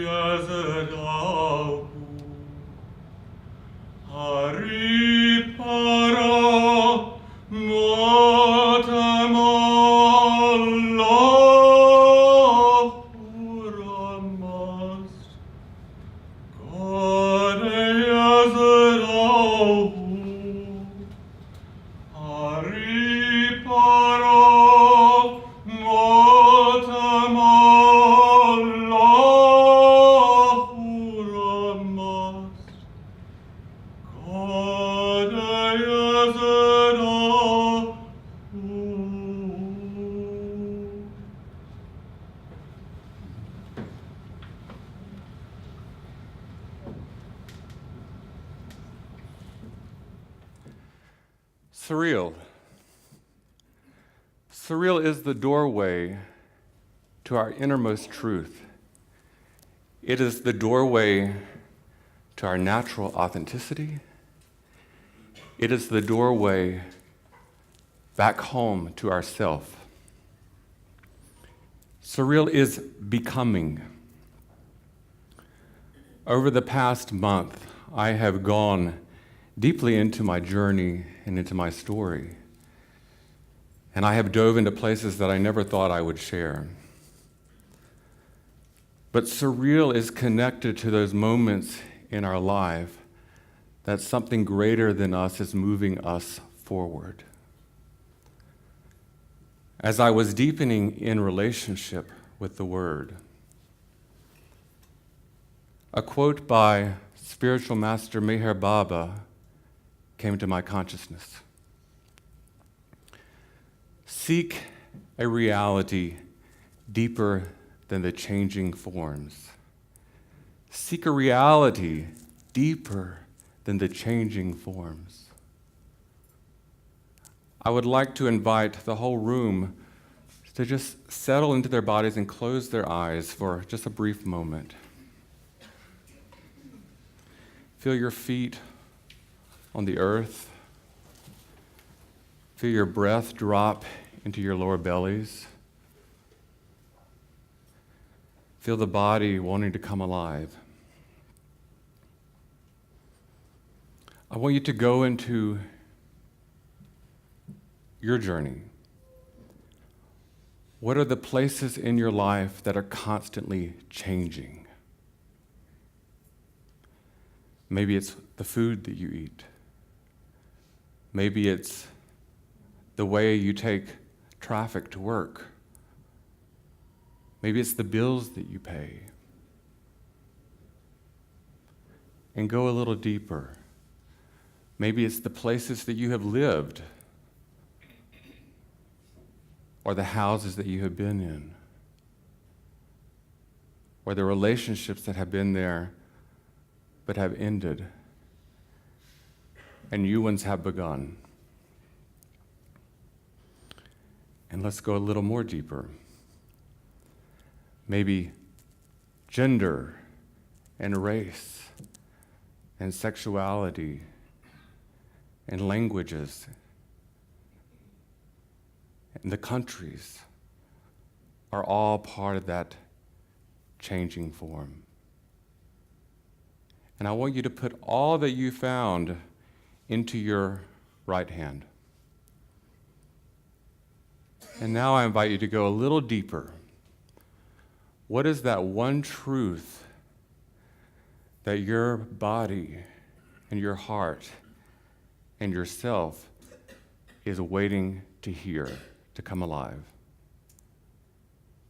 yazrahu hari para motamallahu ramast God yazrahu hari para Surreal. Surreal is the doorway to our innermost truth. It is the doorway to our natural authenticity. It is the doorway back home to ourself. Surreal is becoming. Over the past month, I have gone deeply into my journey and into my story. And I have dove into places that I never thought I would share. But surreal is connected to those moments in our life that something greater than us is moving us forward. As I was deepening in relationship with the Word, a quote by spiritual master Meher Baba came to my consciousness. Seek a reality deeper than the changing forms. Seek a reality deeper than the changing forms. I would like to invite the whole room to just settle into their bodies and close their eyes for just a brief moment. Feel your feet on the earth. Feel your breath drop into your lower bellies. Feel the body wanting to come alive. I want you to go into your journey. What are the places in your life that are constantly changing? Maybe it's the food that you eat. Maybe it's the way you take traffic to work. Maybe it's the bills that you pay. And go a little deeper. Maybe it's the places that you have lived, or the houses that you have been in, or the relationships that have been there but have ended, and new ones have begun. And let's go a little more deeper. Maybe gender and race and sexuality and languages and the countries are all part of that changing form. And I want you to put all that you found into your right hand. And now I invite you to go a little deeper. What is that one truth that your body and your heart and yourself is waiting to hear, to come alive?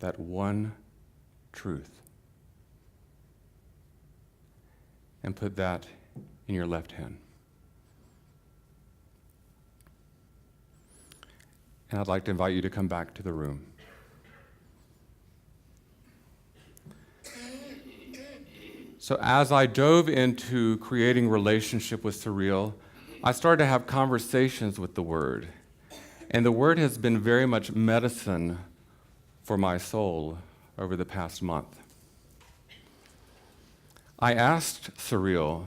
That one truth. And put that in your left hand. And I'd like to invite you to come back to the room. So as I dove into creating relationship with Surreal, I started to have conversations with the Word. And the Word has been very much medicine for my soul over the past month. I asked Surreal,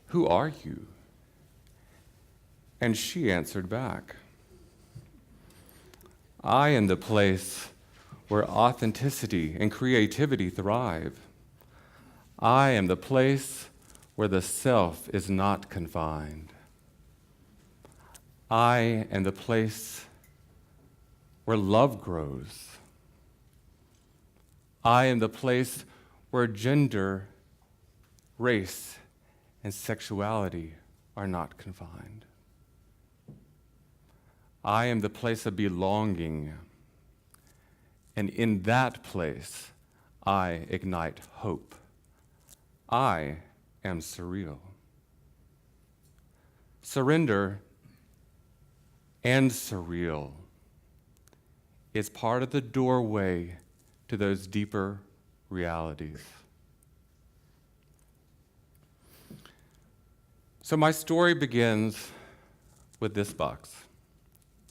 "Who are you?" And she answered back, "I am the place where authenticity and creativity thrive. I am the place where the self is not confined. I am the place where love grows. I am the place where gender, race, and sexuality are not confined. I am the place of belonging, and in that place, I ignite hope. I am surreal. Surrender and surreal is part of the doorway to those deeper realities. So my story begins with this box,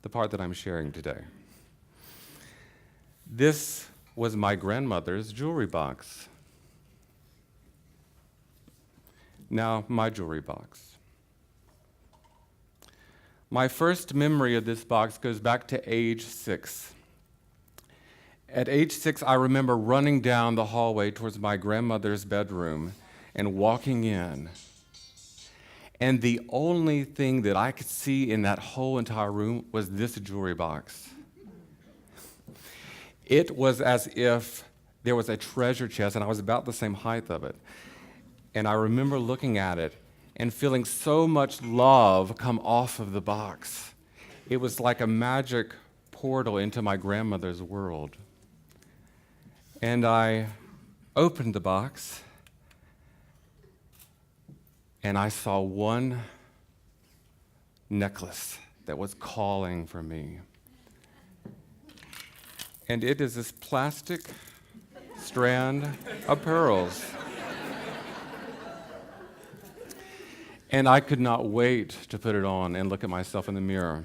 the part that I'm sharing today. This was my grandmother's jewelry box. Now, my jewelry box. My first memory of this box goes back to age 6. At age 6, I remember running down the hallway towards my grandmother's bedroom and walking in. And the only thing that I could see in that whole entire room was this jewelry box. It was as if there was a treasure chest, and I was about the same height of it. And I remember looking at it and feeling so much love come off of the box. It was like a magic portal into my grandmother's world. And I opened the box, and I saw one necklace that was calling for me. And it is this plastic strand of pearls. And I could not wait to put it on and look at myself in the mirror.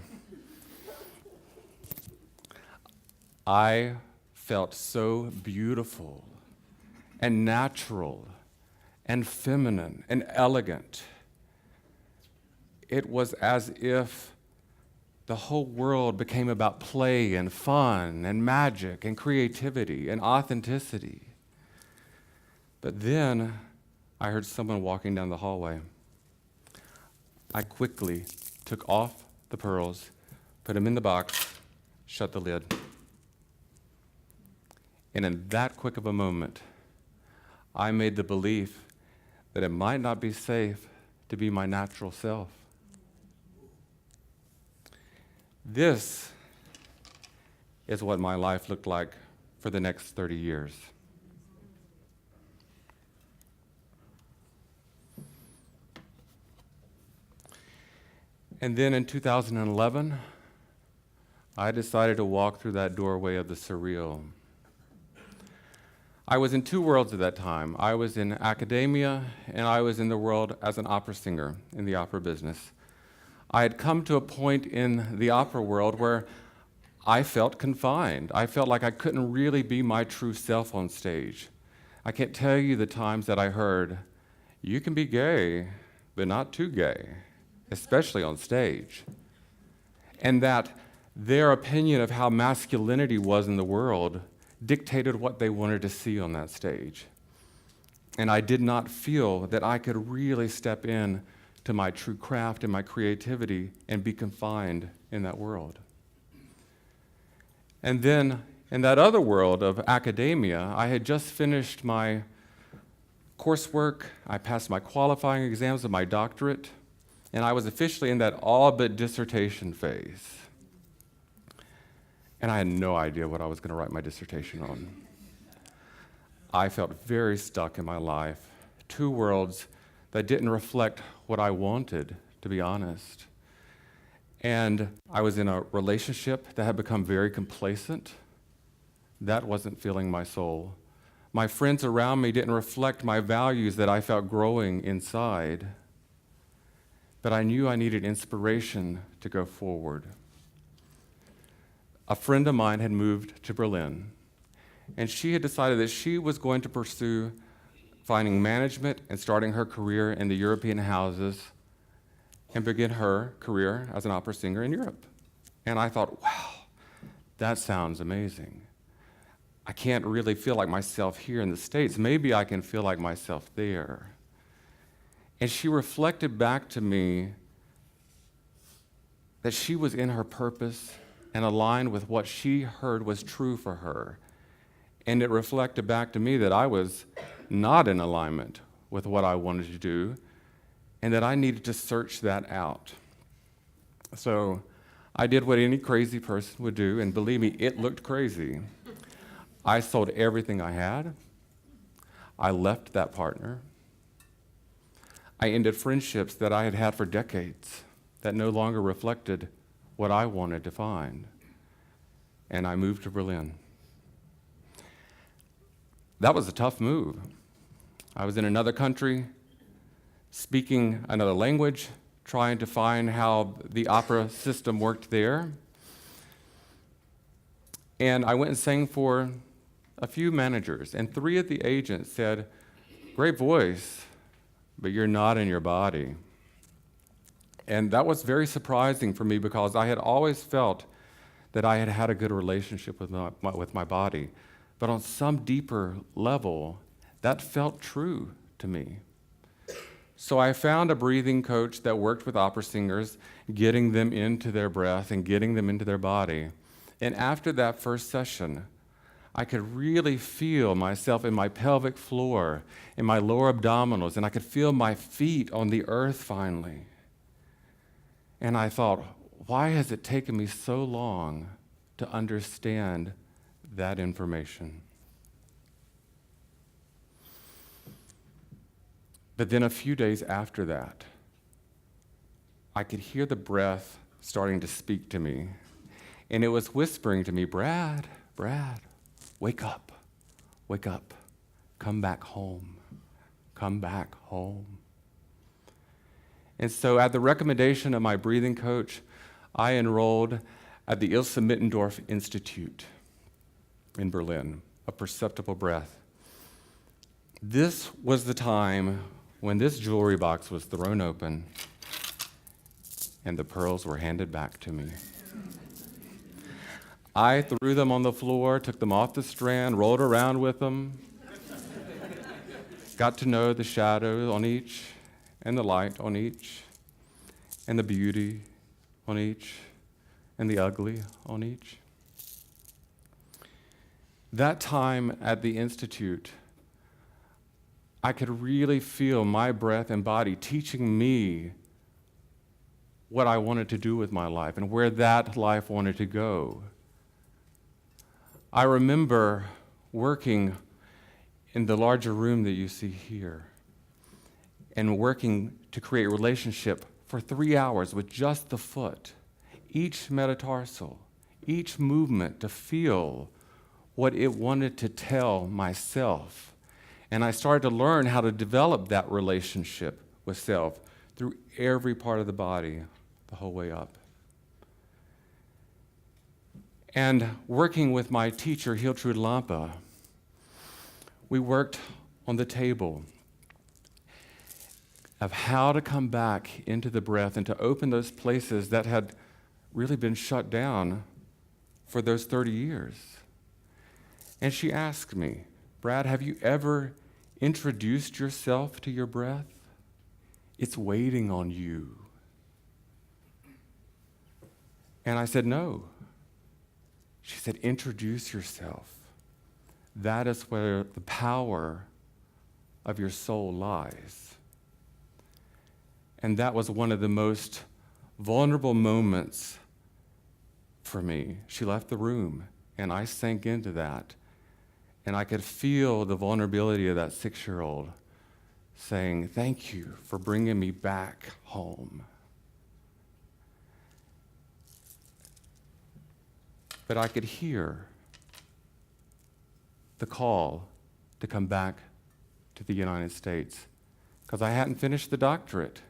I felt so beautiful and natural and feminine and elegant. It was as if the whole world became about play and fun and magic and creativity and authenticity. But then I heard someone walking down the hallway. I quickly took off the pearls, put them in the box, shut the lid. And in that quick of a moment, I made the belief that it might not be safe to be my natural self. This is what my life looked like for the next 30 years. And then in 2011, I decided to walk through that doorway of the surreal. I was in two worlds at that time. I was in academia, and I was in the world as an opera singer in the opera business. I had come to a point in the opera world where I felt confined. I felt like I couldn't really be my true self on stage. I can't tell you the times that I heard, "You can be gay, but not too gay," especially on stage. And that their opinion of how masculinity was in the world dictated what they wanted to see on that stage. And I did not feel that I could really step in to my true craft and my creativity and be confined in that world. And then in that other world of academia, I had just finished my coursework. I passed my qualifying exams of my doctorate, and I was officially in that all but dissertation phase. And I had no idea what I was going to write my dissertation on. I felt very stuck in my life, two worlds that didn't reflect what I wanted, to be honest. And I was in a relationship that had become very complacent. That wasn't filling my soul. My friends around me didn't reflect my values that I felt growing inside. But I knew I needed inspiration to go forward. A friend of mine had moved to Berlin, and she had decided that she was going to pursue finding management and starting her career in the European houses and begin her career as an opera singer in Europe. And I thought, wow, that sounds amazing. I can't really feel like myself here in the States. Maybe I can feel like myself there. And she reflected back to me that she was in her purpose and aligned with what she heard was true for her. And it reflected back to me that I was not in alignment with what I wanted to do and that I needed to search that out. So I did what any crazy person would do, and believe me, it looked crazy. I sold everything I had. I left that partner. I ended friendships that I had had for decades that no longer reflected what I wanted to find. And I moved to Berlin. That was a tough move. I was in another country, speaking another language, trying to find how the opera system worked there. And I went and sang for a few managers, and 3 of the agents said, "Great voice, but you're not in your body." And that was very surprising for me because I had always felt that I had had a good relationship with my body. But on some deeper level, that felt true to me. So I found a breathing coach that worked with opera singers, getting them into their breath and getting them into their body. And after that first session, I could really feel myself in my pelvic floor, in my lower abdominals, and I could feel my feet on the earth finally. And I thought, why has it taken me so long to understand that information? But then a few days after that, I could hear the breath starting to speak to me. And it was whispering to me, Brad, wake up, come back home, come back home. And so at the recommendation of my breathing coach, I enrolled at the Ilse Mittendorf Institute in Berlin, a perceptible breath. This was the time when this jewelry box was thrown open and the pearls were handed back to me. I threw them on the floor, took them off the strand, rolled around with them, got to know the shadow on each, and the light on each, and the beauty on each, and the ugly on each. That time at the Institute, I could really feel my breath and body teaching me what I wanted to do with my life and where that life wanted to go. I remember working in the larger room that you see here and working to create a relationship for 3 hours with just the foot, each metatarsal, each movement to feel what it wanted to tell myself. And I started to learn how to develop that relationship with self through every part of the body, the whole way up. And working with my teacher, Hiltrud Lampe, we worked on the table of how to come back into the breath and to open those places that had really been shut down for those 30 years. And she asked me, Brad, have you ever introduced yourself to your breath? It's waiting on you. And I said, no. She said, introduce yourself. That is where the power of your soul lies. And that was one of the most vulnerable moments for me. She left the room, and I sank into that. And I could feel the vulnerability of that 6-year-old saying, thank you for bringing me back home. But I could hear the call to come back to the United States because I hadn't finished the doctorate.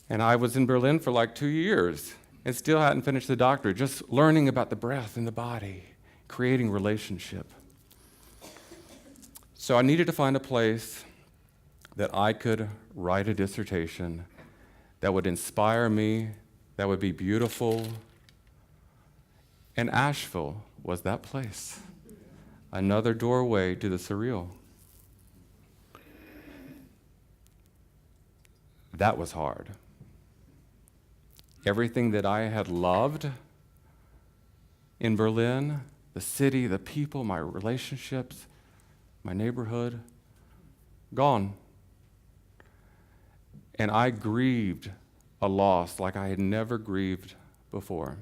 And I was in Berlin for like 2 years and still hadn't finished the doctorate, just learning about the breath and the body, creating relationship. So I needed to find a place that I could write a dissertation that would inspire me, that would be beautiful, And Asheville was that place. Another doorway to the surreal. That was hard. Everything that I had loved in Berlin, the city, the people, my relationships, my neighborhood, gone. And I grieved a loss like I had never grieved before.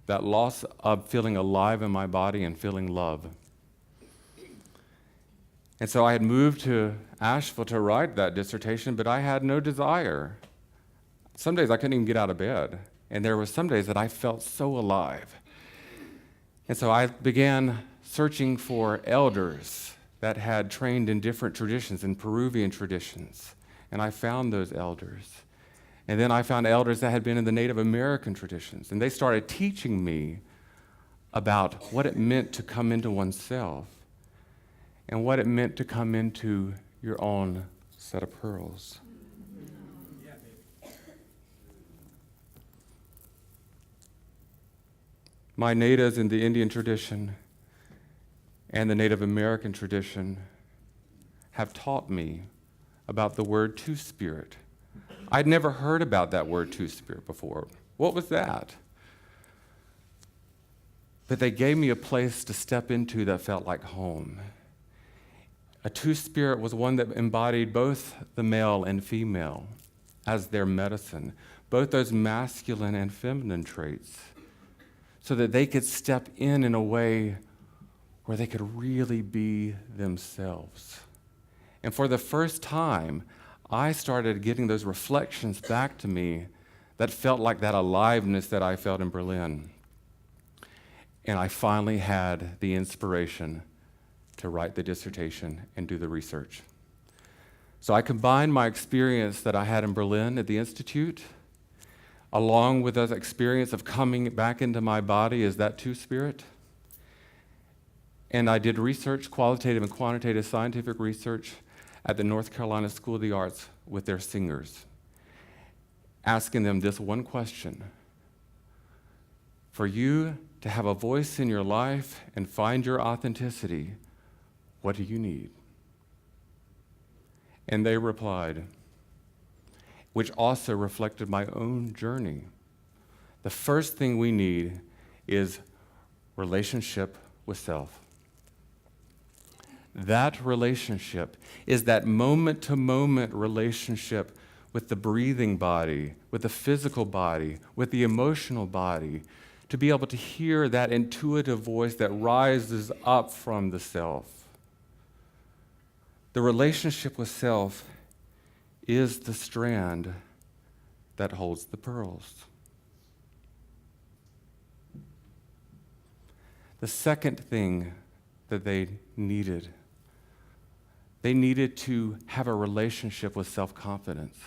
That loss of feeling alive in my body and feeling love. And so I had moved to Asheville to write that dissertation, but I had no desire. Some days I couldn't even get out of bed. And there were some days that I felt so alive. And so I began searching for elders that had trained in different traditions, in Peruvian traditions. And I found those elders. And then I found elders that had been in the Native American traditions. And they started teaching me about what it meant to come into oneself and what it meant to come into your own set of pearls. My natives in the Indian tradition and the Native American tradition have taught me about the word two-spirit. I'd never heard about that word two-spirit before. What was that? But they gave me a place to step into that felt like home. A two-spirit was one that embodied both the male and female as their medicine, both those masculine and feminine traits, so that they could step in a way where they could really be themselves. And for the first time, I started getting those reflections back to me that felt like that aliveness that I felt in Berlin. And I finally had the inspiration to write the dissertation and do the research. So I combined my experience that I had in Berlin at the Institute, along with the experience of coming back into my body as that two-spirit. And I did research, qualitative and quantitative scientific research, at the North Carolina School of the Arts with their singers, asking them this one question: for you to have a voice in your life and find your authenticity, what do you need? And they replied, which also reflected my own journey. The first thing we need is relationship with self. That relationship is that moment-to-moment relationship with the breathing body, with the physical body, with the emotional body, to be able to hear that intuitive voice that rises up from the self. The relationship with self is the strand that holds the pearls. The second thing that they needed to have a relationship with self-confidence.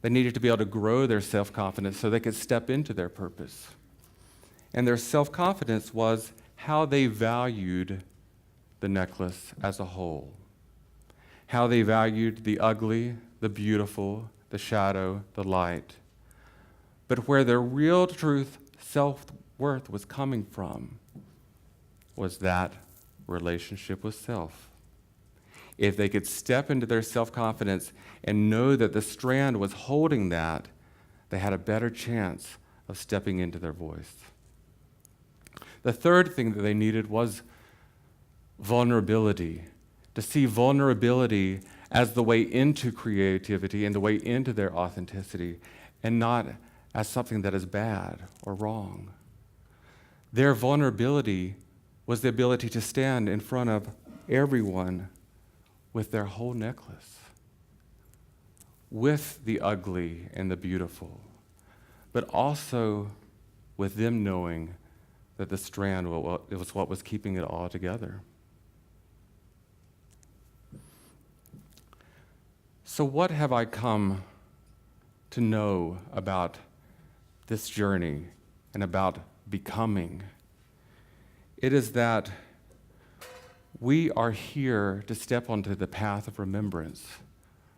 They needed to be able to grow their self-confidence so they could step into their purpose. And their self-confidence was how they valued the necklace as a whole, how they valued the ugly, the beautiful, the shadow, the light. But where their real truth, self-worth was coming from was that relationship with self. If they could step into their self-confidence and know that the strand was holding that, they had a better chance of stepping into their voice. The third thing that they needed was vulnerability, to see vulnerability as the way into creativity and the way into their authenticity, and not as something that is bad or wrong. Their vulnerability was the ability to stand in front of everyone with their whole necklace, with the ugly and the beautiful, but also with them knowing that the strand was what was keeping it all together. So what have I come to know about this journey and about becoming? It is that we are here to step onto the path of remembrance,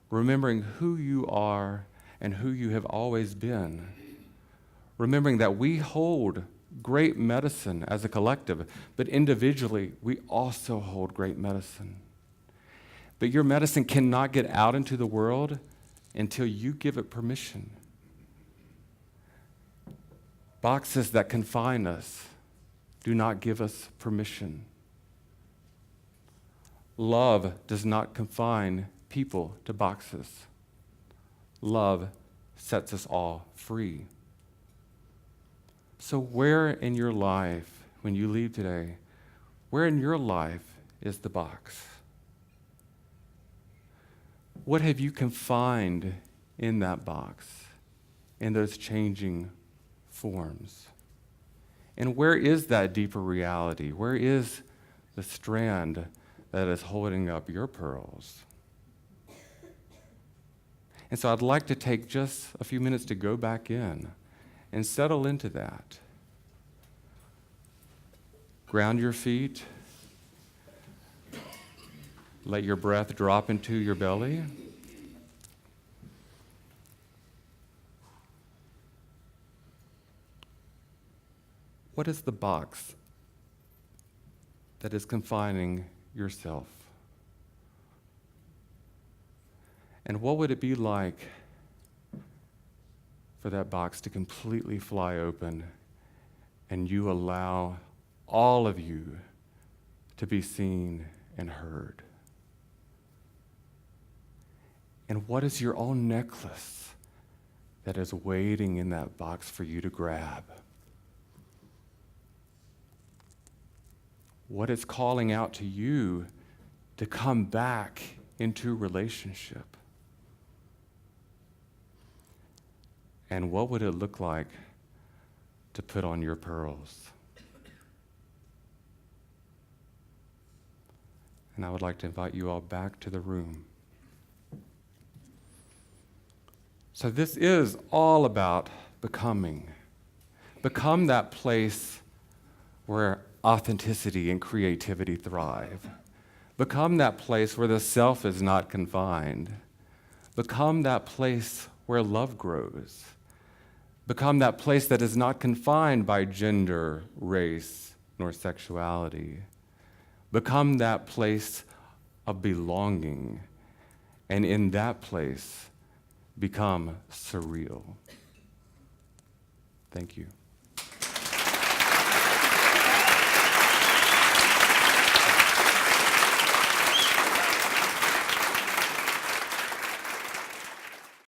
remembering who you are and who you have always been, remembering that we hold great medicine as a collective, but individually, we also hold great medicine. But your medicine cannot get out into the world until you give it permission. Boxes that confine us do not give us permission. Love does not confine people to boxes. Love sets us all free. So where in your life, when you leave today, where in your life is the box? What have you confined in that box, in those changing forms? And where is that deeper reality? Where is the strand that is holding up your pearls? And so I'd like to take just a few minutes to go back in and settle into that. Ground your feet. Let your breath drop into your belly. What is the box that is confining yourself? And what would it be like for that box to completely fly open and you allow all of you to be seen and heard? And what is your own necklace that is waiting in that box for you to grab? What is calling out to you to come back into relationship? And what would it look like to put on your pearls? And I would like to invite you all back to the room. So this is all about becoming. Become that place where authenticity and creativity thrive. Become that place where the self is not confined. Become that place where love grows. Become that place that is not confined by gender, race, nor sexuality. Become that place of belonging. And in that place, become surreal. Thank you.